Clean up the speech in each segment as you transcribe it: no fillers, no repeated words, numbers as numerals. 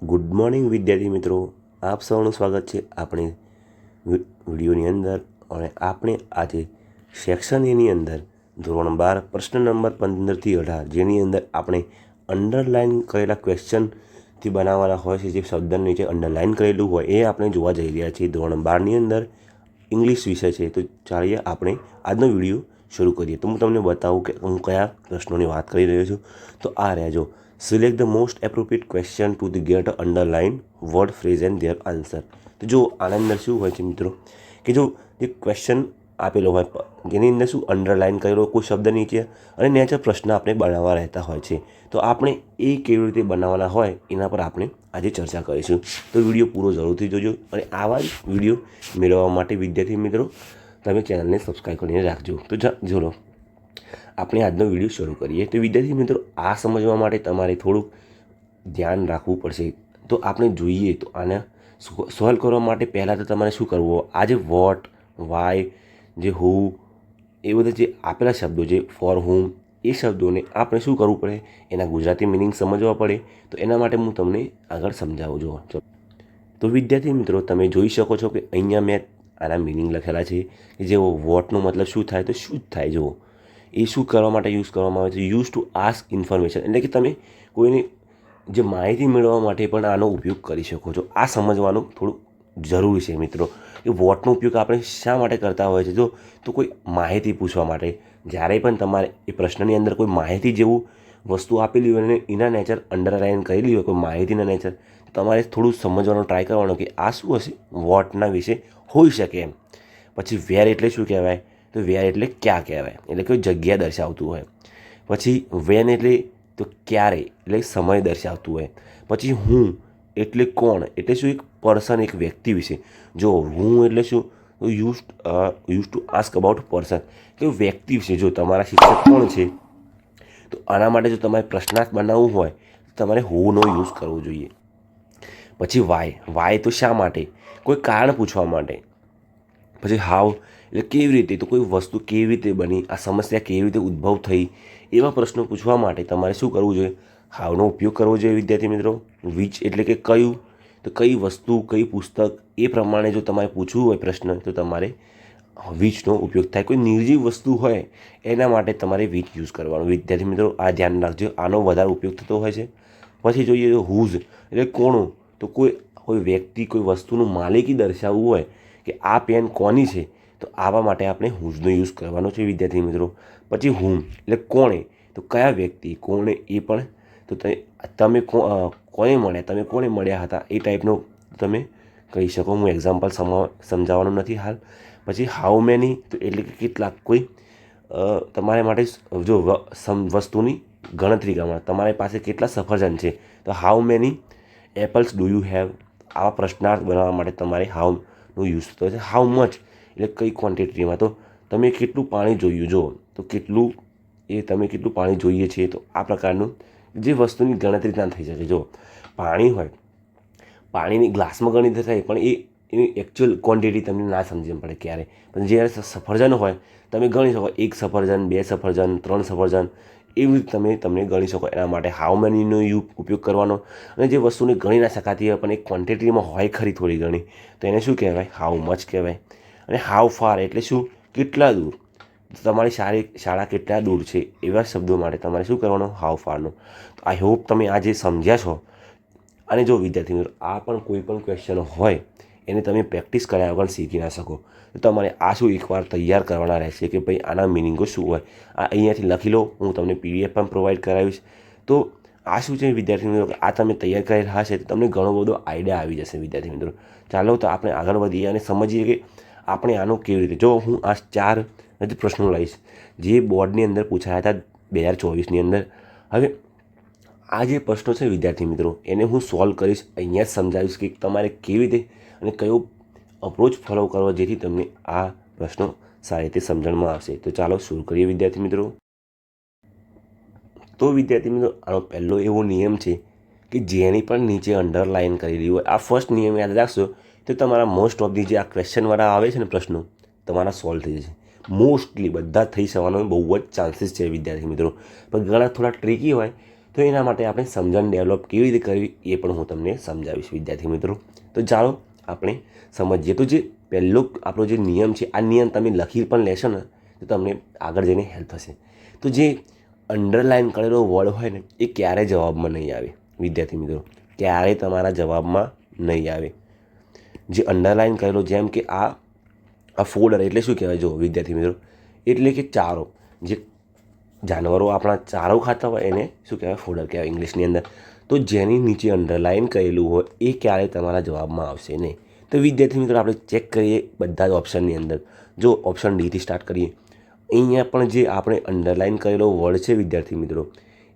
Good morning વિદ્યાર્થી મિત્રો, આપ સૌનું સ્વાગત છે આપણે વિડીયોની અંદર. અને આપણે આજે સેક્શન એની અંદર ધોરણ 12 પ્રશ્ન નંબર 15થી 18 જેની અંદર આપણે અંડરલાઇન કરેલા ક્વેશ્ચનથી બનાવવાના હોય છે. જે શબ્દ નીચે અંડરલાઇન કરેલું હોય એ આપણે જોવા જઈ રહ્યા છીએ. ધોરણ 12ની અંદર ઇંગ્લિશ વિષય છે. તો ચાલીએ આપણે આજનો વિડીયો શરૂ કરીએ. તો હું તમને બતાવું કે હું કયા પ્રશ્નોની વાત કરી રહ્યો છું. તો આ રહેજો. Select the most appropriate question to the get underline word phrase and their answer. તો જો આના અંદર શું હોય છે મિત્રો, કે જો જે ક્વેશ્ચન આપેલો હોય જેની અંદર શું અંડરલાઇન કરેલો કોઈ શબ્દ નીચે અને નેચર પ્રશ્ન આપણે બનાવવા રહેતા હોય છે. તો આપણે એ કેવી રીતે બનાવવાના હોય એના પર આપણે આજે ચર્ચા કરીશું. તો વિડીયો પૂરો જરૂરથી જોજો. અને આવા જ વિડીયો મેળવવા માટે વિદ્યાર્થી મિત્રો તમે ચેનલને સબસ્ક્રાઈબ કરીને રાખજો. તો જોડો આપણે આજનો વિડીયો શરૂ કરીએ. તો વિદ્યાર્થી મિત્રો, આ સમજવા માટે તમારે થોડુંક ધ્યાન રાખવું પડશે. તો આપણે જોઈએ તો આને સોલ્વ કરવા માટે પહેલાં તો તમારે શું કરવું, આ જે વોટ, વાય, જે હુ એ બધા જે આપેલા શબ્દો છે, ફોર હુમ, એ શબ્દોને આપણે શું કરવું પડે, એના ગુજરાતી મિનિંગ સમજવા પડે. તો એના માટે હું તમને આગળ સમજાવું છું. તો વિદ્યાર્થી મિત્રો, તમે જોઈ શકો છો કે અહીંયા મેં આના મિનિંગ લખેલા છે. કે જે વોટનો મતલબ શું થાય, તો શું જ થાય. જુઓ એ શું કરવા માટે યુઝ કરવામાં આવે છે, યુઝ ટુ આસ્ક ઇન્ફોર્મેશન, એટલે કે તમે કોઈની જે માહિતી મેળવવા માટે પણ આનો ઉપયોગ કરી શકો છો. આ સમજવાનું થોડું જરૂરી છે મિત્રો. એ વોટનો ઉપયોગ આપણે શા માટે કરતા હોય છે, જો તો કોઈ માહિતી પૂછવા માટે. જ્યારે પણ તમારે એ પ્રશ્નની અંદર કોઈ માહિતી જેવું વસ્તુ આપેલી હોય અને એના નેચર અંડરલાઇન કરેલી હોય કોઈ માહિતીના નેચર, તમારે થોડું સમજવાનો ટ્રાય કરવાનો કે આ શું હશે, વોટના વિશે હોઈ શકે એમ. પછી વેર એટલે શું કહેવાય, તો વેર એટલે ક્યાં કહેવાય, એટલે કોઈ જગ્યા દર્શાવતું હોય. પછી વેન એટલે તો ક્યારે, એટલે સમય દર્શાવતું હોય. પછી હું એટલે કોણ, એટલે શું, એક પર્સન, એક વ્યક્તિ વિશે. જો હું એટલે શું, તો use to ask about person, કે વ્યક્તિ વિશે. જો તમારા શિક્ષક કોણ છે, તો આના માટે જો તમારે પ્રશ્નાર્થ બનાવવું હોય તો તમારે હુનો યુઝ કરવો જોઈએ. પછી વાય, વાય તો શા માટે, કોઈ કારણ પૂછવા માટે. પછી હાવ એટલે કેવી રીતે, તો કોઈ વસ્તુ કેવી રીતે બની, આ સમસ્યા કેવી રીતે ઉદ્ભવ થઈ, એવા પ્રશ્નો પૂછવા માટે તમારે શું કરવું જોઈએ, હાવનો ઉપયોગ કરવો જોઈએ વિદ્યાર્થી મિત્રો. વિચ એટલે કે કયું, તો કઈ વસ્તુ, કઈ પુસ્તક, એ પ્રમાણે જો તમારે પૂછવું હોય પ્રશ્ન તો તમારે વિચનો ઉપયોગ થાય. કોઈ નિર્જીવ વસ્તુ હોય એના માટે તમારે વિચ યુઝ કરવાનું. વિદ્યાર્થી મિત્રો આ ધ્યાન રાખજો, આનો વધારે ઉપયોગ થતો હોય છે. પછી જોઈએ તો હુઝ એટલે કોનું, તો કોઈ વ્યક્તિ, કોઈ વસ્તુનું માલિકી દર્શાવવું હોય કે આ પેન કોની છે, તો આવા માટે આપણે હુઝનો યુઝ કરવાનો છે વિદ્યાર્થી મિત્રો. પછી હુમ એટલે કોણે, તો કયા વ્યક્તિ, કોણે એ પણ, તો તમે કોને મળ્યા, તમે કોને મળ્યા હતા, એ ટાઈપનો તમે કહી શકો. હું એક્ઝામ્પલ સમજાવવાનું નથી હાલ. પછી હાઉ મેની, તો એટલે કે કેટલાક, કોઈ તમારા માટે જો વસ્તુની ગણતરી કરવા, તમારી પાસે કેટલા સફરજન છે, તો how many apples do you have. આવા પ્રશ્નાર્થ બનાવવા માટે તમારે હાઉનો યુઝ થતો છે. હાઉ મચ એટલે કઈ ક્વોન્ટિટીમાં, તો તમે કેટલું પાણી જોયું, જો તો કેટલું, એ તમે કેટલું પાણી જોઈએ છે. તો આ પ્રકારનું જે વસ્તુની ગણતરી ના થઈ શકે. જો પાણી હોય, પાણીની ગ્લાસમાં ગણતરી થાય પણ એની એકચ્યુઅલ ક્વોન્ટિટી તમને ના સમજવી પડે ક્યારે. પણ જ્યારે સફરજન હોય તમે ગણી શકો, 1 સફરજન, 2 સફરજન, 3 સફરજન, એવી રીતે તમને ગણી શકો. એના માટે હાઉ મેનીનો ઉપયોગ કરવાનો. અને જે વસ્તુને ગણી ના શકાતી હોય પણ એક ક્વોન્ટિટીમાં હોય ખરી થોડી ઘણી, તો એને શું કહેવાય, હાઉ મચ કહેવાય. અને હાઉ ફાર એટલે શું, કેટલા દૂર, તમારી શાળા કેટલા દૂર છે, એવા શબ્દો માટે તમારે શું કરવાનું, હાઉ ફારનો. તો આઈ હોપ તમે આ જે સમજ્યા છો. અને જો વિદ્યાર્થી મિત્રો આ પણ કોઈ પણ ક્વેશ્ચન હોય એને તમે પ્રેક્ટિસ કર્યા વગર શીખી ના શકો. તો તમારે આ શું એકવાર તૈયાર કરવાના રહેશે કે ભાઈ આના મિનિંગો શું હોય. આ અહીંયાથી લખી લો, હું તમને PDF પણ પ્રોવાઈડ કરાવીશ. તો આ શું છે વિદ્યાર્થી મિત્રો, આ તમે તૈયાર કરેલા હશે તો તમને ઘણો બધો આઈડિયા આવી જશે વિદ્યાર્થી મિત્રો. ચાલો તો આપણે આગળ વધીએ અને સમજીએ કે આપણે આનું કેવી રીતે. જો હું આ 4 જ પ્રશ્નો લઈશ જે બોર્ડની અંદર પૂછાયા હતા 2024ની અંદર. હવે આ જે પ્રશ્નો છે વિદ્યાર્થી મિત્રો એને હું સોલ્વ કરીશ, અહીંયા જ સમજાવીશ કે તમારે કેવી રીતે અને કયો અપ્રોચ ફોલો કરવો જેથી તમને આ પ્રશ્નો સારી રીતે સમજણમાં આવશે. તો ચાલો શરૂ કરીએ વિદ્યાર્થી મિત્રો. તો વિદ્યાર્થી મિત્રો આનો પહેલો એવો નિયમ છે કે જેની પણ નીચે અંડરલાઇન કરેલી હોય, આ ફર્સ્ટ નિયમ યાદ રાખશો તો તમારા મોસ્ટ ઓફ ધી જે આ ક્વેશ્ચનવાળા આવે છે ને પ્રશ્નો, તમારા સોલ્વ થઈ જશે. મોસ્ટલી બધા થઈ જવાનો બહુ જ ચાન્સીસ છે વિદ્યાર્થી મિત્રો. પણ ઘણા થોડા ટ્રિકી હોય તો એના માટે આપણે સમજણ ડેવલપ કેવી રીતે કરવી એ પણ હું તમને સમજાવીશ વિદ્યાર્થી મિત્રો. તો ચાલો આપણે સમજીએ. તો જે પહેલો આપણો જે નિયમ છે, આ નિયમ તમે લખી પણ લેશો ને તો તમને આગળ જઈને હેલ્પ થશે. તો જે અંડરલાઇન કરેલો વર્ડ હોય ને એ ક્યારેય જવાબમાં નહીં આવે વિદ્યાર્થી મિત્રો, ક્યારેય તમારા જવાબમાં નહીં આવે. જે અંડરલાઇન કરેલો, જેમ કે આ ફોલ્ડર એટલે શું કહેવાય જો વિદ્યાર્થી મિત્રો, એટલે કે ચારો. જે જાનવરો આપણા ચારો ખાતા હોય એને શું કહેવાય? ફોલ્ડર કહેવાય ઇંગ્લિશની અંદર. તો જેની નીચે અંડરલાઇન કરેલું હોય એ ક્યારેય તમારા જવાબમાં આવશે નહીં. તો વિદ્યાર્થી મિત્રો આપણે ચેક કરીએ બધા જ ઓપ્શનની અંદર. જો ઓપ્શન ડીથી સ્ટાર્ટ કરીએ, અહીંયા પણ જે આપણે અંડરલાઇન કરેલો વર્ડ છે વિદ્યાર્થી મિત્રો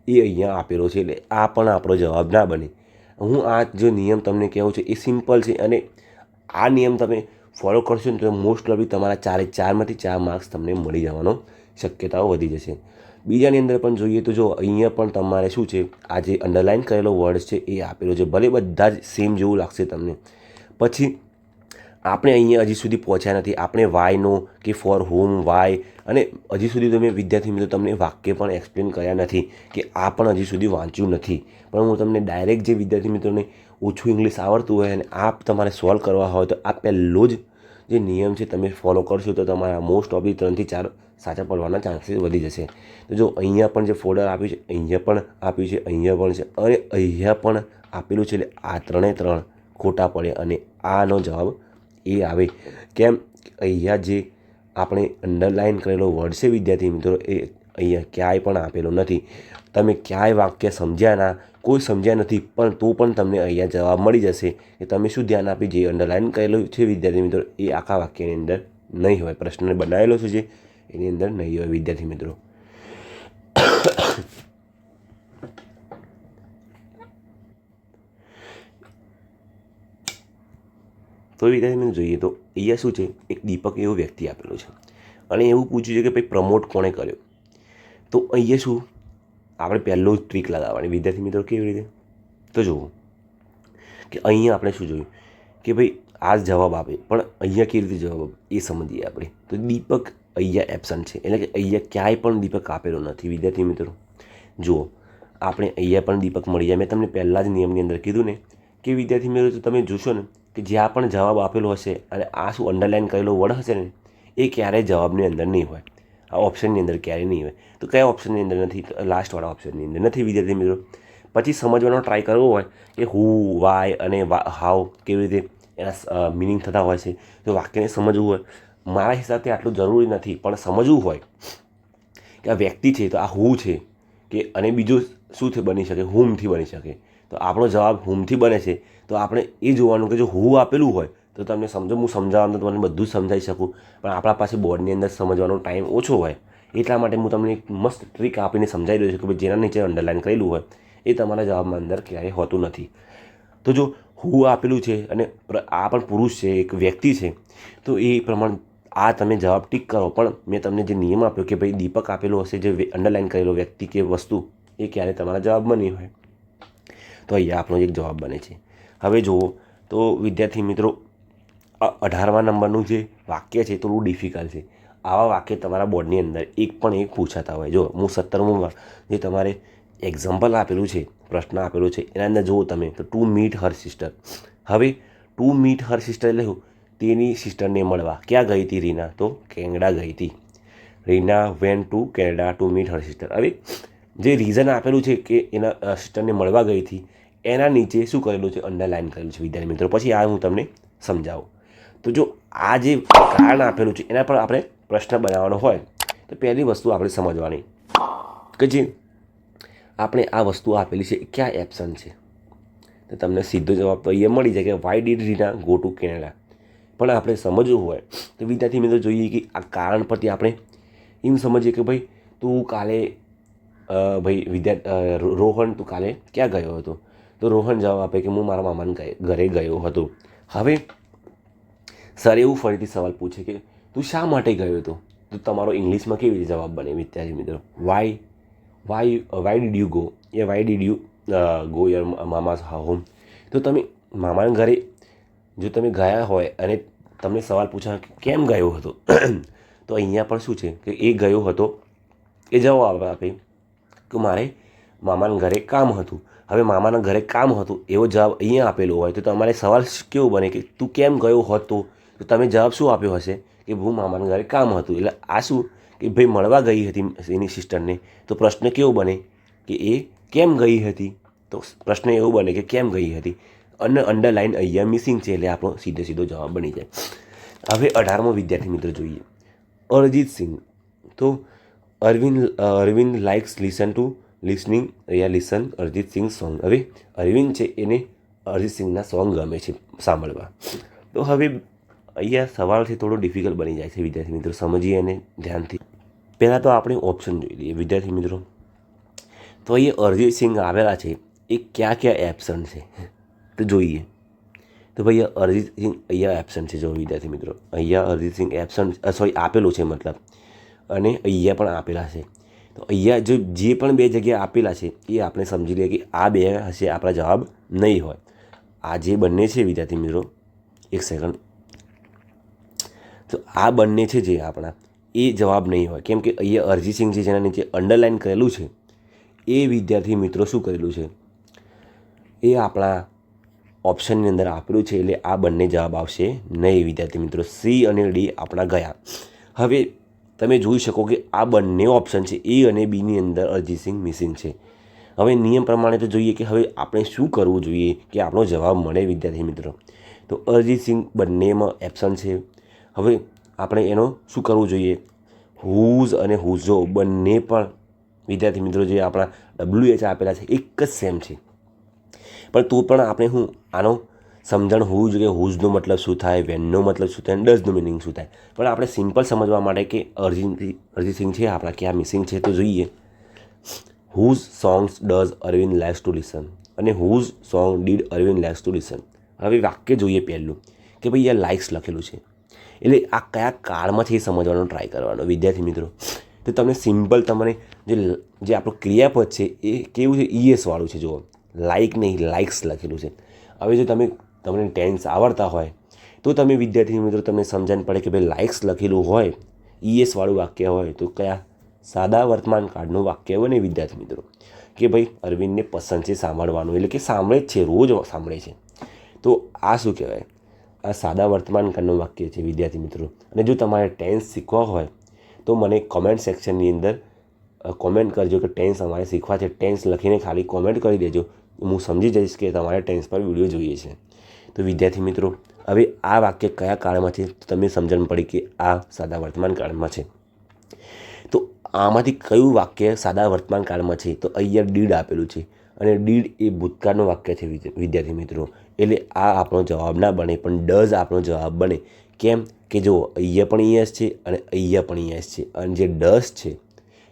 એ અહીંયા આપેલો છે, એટલે આ પણ આપણો જવાબ ના બને. હું આ જે નિયમ તમને કહેવું છું એ સિમ્પલ છે, અને આ નિયમ તમે ફોલો કરશો ને તો મોસ્ટ ઓફલી તમારા 4માંથી 4 માર્ક્સ તમને મળી જવાનો શક્યતાઓ વધી જશે. બીજાની અંદર પણ જોઈએ તો જો અહીંયા પણ તમારે શું છે, આ જે અંડરલાઇન કરેલો વર્ડ છે એ આપેલો છે, ભલે બધા જ સેમ જેવું લાગશે તમને. પછી આપણે અહીંયા હજી સુધી પહોંચ્યા નથી. આપણે વાયનો કે ફોર હોમ વાય, અને હજી સુધી તમે વિદ્યાર્થી મિત્રો તમને વાક્ય પણ એક્સપ્લેન કર્યા નથી, કે આ પણ હજી સુધી વાંચ્યું નથી. પણ હું તમને ડાયરેક્ટ જે વિદ્યાર્થી મિત્રોને ઓછું ઇંગ્લિશ આવડતું હોય અને આ તમારે સોલ્વ કરવા હોય તો આ પહેલો જ જે નિયમ છે તમે ફોલો કરશો તો તમારા મોસ્ટ ઓફલી 3થી 4 સાચા પડવાના ચાન્સીસ વધી જશે. તો જો અહીંયા પણ જે ફોલ્ડર આપ્યું છે, અહીંયા પણ આપ્યું છે, અહીંયા પણ છે, અને અહીંયા પણ આપેલું છે, એટલે આ 3 ખોટા પડે અને આનો જવાબ એ આવે. કેમ? અહીંયા જે આપણે અંડરલાઇન કરેલો વર્ડ છે વિદ્યાર્થી મિત્રો એ અહીંયા ક્યાંય પણ આપેલો નથી. તમે ક્યાંય વાક્ય સમજ્યા ના, કોઈ સમજ્યા નથી, પણ તો પણ તમને અહીંયા જવાબ મળી જશે કે તમે શું ધ્યાન આપી જે અંડરલાઇન કરેલું છે વિદ્યાર્થી મિત્રો એ આખા વાક્યની અંદર નહીં હોય. પ્રશ્ન બનાવેલો છે જે એની અંદર નહીં હોય વિદ્યાર્થી મિત્રો. તો વિદ્યાર્થી મિત્રો જોઈએ તો અહીંયા શું છે, એક દીપક એવો વ્યક્તિ આપેલો છે અને એવું પૂછ્યું છે કે ભાઈ પ્રમોટ કોણે કર્યો. તો અહીંયા શું આપણે પહેલો જ ટ્રીક લગાવવાની વિદ્યાર્થી મિત્રો. કેવી રીતે? તો જુઓ કે અહીંયા આપણે શું જોયું કે ભાઈ આ જ જવાબ આપે, પણ અહીંયા કેવી રીતે જવાબ આપે એ સમજીએ આપણે. તો દીપક અહીંયા એબસન્ટ છે, એટલે કે અહીંયા ક્યાંય પણ દીપક આપેલો નથી વિદ્યાર્થી મિત્રો. જુઓ આપણે અહીંયા પણ દીપક મળી જાય. મેં તમને પહેલાં જ નિયમની અંદર કીધું ને કે વિદ્યાર્થી મિત્રો તો તમે જોશો ને કે જ્યાં પણ જવાબ આપેલો હશે અને આ શું અંડરલાઇન કરેલો વર્ડ હશે ને એ ક્યારેય જવાબની અંદર નહીં હોય, આ ઓપ્શનની અંદર ક્યારેય નહીં હોય. તો કયા ઓપ્શનની અંદર નથી? લાસ્ટવાળા ઓપ્શનની અંદર નથી વિદ્યાર્થી મિત્રો. પછી સમજવાનો ટ્રાય કરવો હોય કે હુ, વાય અને હાઉ કેવી રીતે એના મિનિંગ થતા હોય છે, તો વાક્યને સમજવું હોય, મારા હિસાબથી આટલું જરૂરી નથી, પણ સમજવું હોય કે આ વ્યક્તિ છે તો આ હુ છે કે, અને બીજું શુંથી બની શકે? હુમથી બની શકે. તો આપણો જવાબ હુમથી બને છે, તો આપણે એ જોવાનું કે જો હુ આપેલું હોય તો તમને સમજો, હું સમજાવવાનું તો તમને બધું જ સમજાવી શકું, પણ આપણા પાસે બોર્ડની અંદર સમજવાનો ટાઈમ ઓછો હોય, એટલા માટે હું તમને એક મસ્ત ટ્રીક આપીને સમજાવી દઉં છું કે ભાઈ જેના નીચે અંડરલાઇન કરેલું હોય એ તમારા જવાબમાં અંદર ક્યારેય હોતું નથી. તો જો હુ આપેલું છે અને આ પણ પુરુષ છે, એક વ્યક્તિ છે, તો એ પ્રમાણે આ તમે જવાબ ટીક કરો. પણ મેં તમને જે નિયમ આપ્યો કે ભાઈ દીપક આપેલો હશે, જે અંડરલાઇન કરેલો વ્યક્તિ કે વસ્તુ એ ક્યારેય તમારા જવાબમાં નહીં હોય. તો અહીંયા આપણો એક જવાબ બને છે. હવે જુઓ તો વિદ્યાર્થી મિત્રો 18મા નંબરનું જે વાક્ય છે થોડું ડિફિકલ્ટ છે. આવા વાક્ય તમારા બોર્ડની અંદર એક પણ એક પૂછાતા હોય. જો હું 17મું જે તમારે એક્ઝામ્પલ આપેલું છે, પ્રશ્ન આપેલો છે, એના અંદર જુઓ તમે તો ટુ મીટ હર સિસ્ટર. હવે ટુ મીટ હર સિસ્ટર એટલે શું? તેની સિસ્ટરને મળવા. ક્યાં ગઈ હતી રીના? તો કેનેડા ગઈ હતી. Reena went to Canada to meet her sister. હવે જે રીઝન આપેલું છે કે એના સિસ્ટરને મળવા ગઈ હતી, એના નીચે શું કરેલું છે? અંડરલાઇન કરેલું છે વિદ્યાર્થી મિત્રો. પછી આ હું તમને સમજાવું. તો જો આ જે કારણ આપેલું છે એના પર આપણે પ્રશ્ન બનાવવાનો હોય તો પહેલી વસ્તુ આપણે સમજવાની કે જે આપણે આ વસ્તુ આપેલી છે એ ક્યાં એબસન્ટ છે. તો તમને સીધો જવાબ તો અહીંયા મળી જાય કે why did Reena go to Canada. પણ આપણે સમજવું હોય તો વિદ્યાર્થી મિત્રો જોઈએ કે આ કારણ પરથી આપણે એમ સમજીએ કે ભાઈ તું કાલે રોહન તું કાલે ક્યાં ગયો હતો? તો રોહન જવાબ આપે કે હું મારા મામાના ઘરે ગયો હતો. હવે સર એવું ફરીથી સવાલ પૂછે કે તું શા માટે ગયો હતો? તો તમારો ઇંગ્લિશમાં કેવી રીતે જવાબ બને વિદ્યાર્થી મિત્રો? વાય ડીડ યુ ગો, એ why did you go your mama's home. તો તમે મામાના ઘરે જો તમે ગયા હોય અને તમને સવાલ પૂછા કે કેમ ગયો હતો, તો અહીંયા પણ શું છે કે એ ગયો હતો, એ જવાબ આપે કે મારે મામાના ઘરે કામ હતું. હવે મામાના ઘરે કામ હતું એવો જવાબ અહીંયા આપેલો હોય તો તમારે સવાલ કેવો બને કે તું કેમ ગયો હતો, તો તમે જવાબ શું આપ્યો હશે કે હું મામાના ઘરે કામ હતું. એટલે આ શું કે ભાઈ મળવા ગઈ હતી એની સિસ્ટરને, તો પ્રશ્ન કેવો બને કે એ કેમ ગઈ હતી. તો પ્રશ્ન એવો બને કે કેમ ગઈ હતી, અને અંડરલાઇન અહીંયા મિસિંગ છે એટલે આપણો સીધો જવાબ બની જાય. હવે 18મો વિદ્યાર્થી મિત્રો જોઈએ, અરિજીત સિંહ. તો અરવિંદ લાઇક્સ લિસનિંગ અહીંયા લિસન અરિજીત સિંહ સોંગ. હવે અરવિંદ છે એને અરિજીત સિંહના સોંગ ગમે છે સાંભળવા. તો હવે અહીંયા સવાલથી થોડો ડિફિકલ્ટ બની જાય છે વિદ્યાર્થી મિત્રો, સમજીએ અને ધ્યાનથી. પહેલાં તો આપણે ઓપ્શન જોઈ લઈએ વિદ્યાર્થી મિત્રો. તો અહીંયા અરિજીત સિંહ આવેલા છે એ ક્યાં એબસન્ટ છે તો જોઈએ. તો ભાઈ અરિજીત સિંહ અહીંયા એબસન્ટ છે. જો વિદ્યાર્થી મિત્રો અહીંયા અરિજીત સિંહ એબસન્ટ આપેલું છે મતલબ, અને અહીંયા પણ આપેલા છે. તો અહીંયા જે પણ બે જગ્યા આપેલા છે એ આપણે સમજી લઈએ કે આ બે હશે આપણા જવાબ નહીં હોય. આ જે બંને છે વિદ્યાર્થી મિત્રો, એક સેકન્ડ, તો આ બંને છે જે આપણા એ જવાબ નહીં હોય. કેમ કે અહીંયા અરિજીત સિંહ છે જેના નીચે અંડરલાઇન કરેલું છે એ વિદ્યાર્થી મિત્રો શું કરેલું છે એ આપણા ઓપ્શનની અંદર આપેલું છે, એટલે આ બંને જવાબ આવશે નહીં વિદ્યાર્થી મિત્રો. સી અને ડી આપણા ગયા. હવે તમે જોઈ શકો કે આ બંને ઓપ્શન છે એ અને બીની અંદર અરિજીત સિંહ મિસિંગ છે. હવે નિયમ પ્રમાણે તો જોઈએ કે હવે આપણે શું કરવું જોઈએ કે આપણો જવાબ મળે વિદ્યાર્થી મિત્રો. તો અરિજીત સિંહ બંનેમાં એબસન્ટ છે. હવે આપણે એનો શું કરવું જોઈએ, હુઝ અને હુઝો બંને પણ વિદ્યાર્થી મિત્રો જે આપણા WH આપેલા છે એક જ સેમ છે, પણ તો પણ આપણે આનો સમજણ હોવું જોઈએ કે હુઝનો મતલબ શું થાય, વેનનો મતલબ શું થાય, ડઝનો મિનિંગ શું થાય. પણ આપણે સિમ્પલ સમજવા માટે કે અરિજીત સિંહ છે આપણા ક્યાં મિસિંગ છે તો જોઈએ. Whose songs does Arvind likes to listen અને whose song did Arvind likes to listen. હવે વાક્ય જોઈએ પહેલું કે ભાઈ અહીંયા લાઇક્સ લખેલું છે એટલે આ કયા કાળમાં છે એ સમજવાનો ટ્રાય કરવાનો વિદ્યાર્થી મિત્રો. તો તમને સિમ્પલ તમને જે આપણું ક્રિયાપદ છે એ કેવું છે, ES વાળું છે. જુઓ, લાઇક નહીં લાઇક્સ લખેલું છે. હવે જો તમને ટેન્સ આવડતા હોય તો તમે વિદ્યાર્થી મિત્રો તમને સમજણ પડે કે ભાઈ લાઇક્સ લખેલું હોય, ES વાળું વાક્ય હોય તો કયા સાદા વર્તમાન કાળનું વાક્ય બને વિદ્યાર્થી મિત્રો કે ભાઈ અરવિંદને પસંદ છે સાંભળવાનું, એટલે કે સાંભળે જ છે, રોજ સાંભળે છે. તો આ શું કહેવાય, આ સાદા વર્તમાન કાળનું વાક્ય છે વિદ્યાર્થી મિત્રો. અને જો તમારે ટેન્સ શીખવા હોય તો મને કોમેન્ટ સેક્શનની અંદર કોમેન્ટ કરજો કે ટેન્સ અમારે શીખવા છે. ટેન્સ લખીને ખાલી કોમેન્ટ કરી દેજો, હું સમજી જઈશ કે તમારે ટેન્સ પર વિડીયો જોઈએ છે. તો વિદ્યાર્થી મિત્રો હવે આ વાક્ય કયા કાળમાં છે તો તમને સમજણ પડી કે આ સાદા વર્તમાન કાળમાં છે. તો આમાંથી કયું વાક્ય સાદા વર્તમાન કાળમાં છે, તો અહીંયા ડીડ આપેલું છે અને ડીડ એ ભૂતકાળનું વાક્ય છે વિદ્યાર્થી મિત્રો. એટલે આ આપણો જવાબ ના બને, પણ ડઝ આપણો જવાબ બને. કેમ કે જો અહીંયા પણ ES છે અને અહીંયા પણ ES છે, અને જે ડઝ છે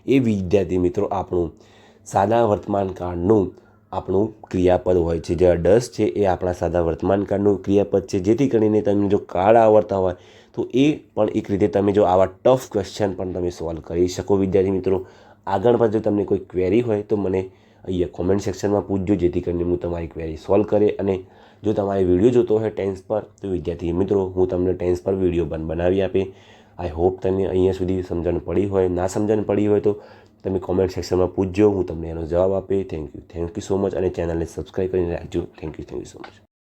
એ વિદ્યાર્થી મિત્રો આપણું સાદા વર્તમાન કાળનું આપણું ક્રિયાપદ હોય છે. જે ડઝ છે એ આપણા સાદા વર્તમાન કાળનું ક્રિયાપદ છે. જેથી કરીને તમને જો કાળ આવડતા હોય તો એ પણ એક રીતે તમે જો આવા ટફ ક્વેશ્ચન પણ તમે સોલ્વ કરી શકો વિદ્યાર્થી મિત્રો. આગળ પર જો તમને કોઈ ક્વેરી હોય તો મને અહીંયા કોમેન્ટ સેક્શનમાં પૂછજો, જેથી કરીને હું તમારી ક્વેરી સોલ્વ કરે. અને જો તમારે વિડીયો જોતો હોય ટેન્સ પર તો વિદ્યાર્થી મિત્રો હું તમને ટેન્સ પર વિડીયો પણ બનાવી આપે. આઈ હોપ તમને અહીંયા સુધી સમજણ પડી હોય. ના સમજણ પડી હોય તો તમે કોમેન્ટ સેક્શનમાં પૂછજો, હું તમને એનો જવાબ આપે. Thank you so much. અને ચેનલને સબસ્ક્રાઈબ કરીને રાખજો. Thank you so much.